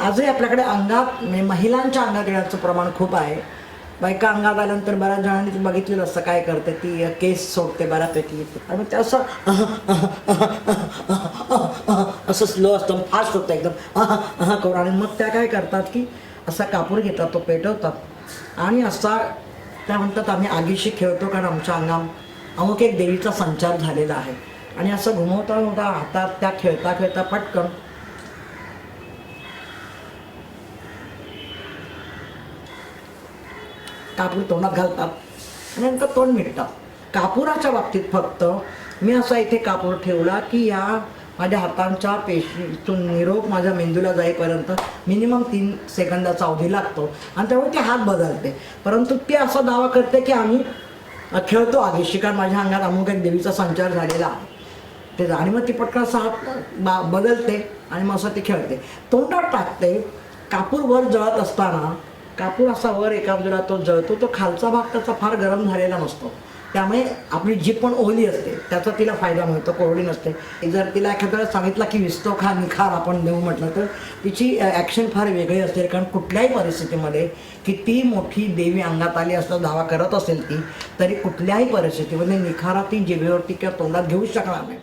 आजही आपल्याकडे अंगात म्हणजे महिलांच्या अंगात येण्याचं प्रमाण खूप आहे. बायका अंगात आल्यानंतर बऱ्याच जणांनी बघितलेलं असं काय करते ती केस सोडते बऱ्यापैकी आणि मग ते असं असं स्लो असतं, फास्ट होतं एकदम करून आणि मग त्या काय करतात की असा कापूर घेतात, तो पेटवतात आणि असा त्या म्हणतात आम्ही आगीशी खेळतो कारण आमच्या अमुक एक देवीचा संचार झालेला आहे. आणि असं घुमवता घुमवता हातात त्या खेळता खेळता पटकन कापूर तोंडात घालतात आणि नंतर तोंड मिटतात. कापुराच्या बाबतीत फक्त मी असा इथे कापूर ठेवला की या माझ्या हातांच्या पेशीतून निरोप माझ्या मेंदूला जाईपर्यंत मिनिमम 3 सेकंदाचा अवधी लागतो आणि त्यामुळे ते हात बदलते. परंतु ते असा दावा करते की आम्ही खेळतो आगीशी कारण माझ्या अंगात अमुक एक देवीचा संचार झालेला आहे ते. आणि मग ती पटकन असा हात बदलते आणि मग असं ती खेळते, तोंडात टाकते. कापूर वर जळत असताना कापूर असा वर एका बाजूला तो जळतो, तो खालचा भाग त्याचा फार गरम झालेला नसतो, त्यामुळे आपली जीभ पण ओली असते, त्याचा तिला फायदा मिळतो, कोरडी नसते. जर तिला एखाद्याला सांगितलं की विस्तो खा निखार आपण देऊ म्हटलं तर तिची ॲक्शन फार वेगळी असते. कारण कुठल्याही परिस्थितीमध्ये किती मोठी देवी अंगात आली असं दावा करत असेल ती तरी कुठल्याही परिस्थितीमध्ये निखारा ती जिभेवरती किंवा तोंडात घेऊच शकणार नाही.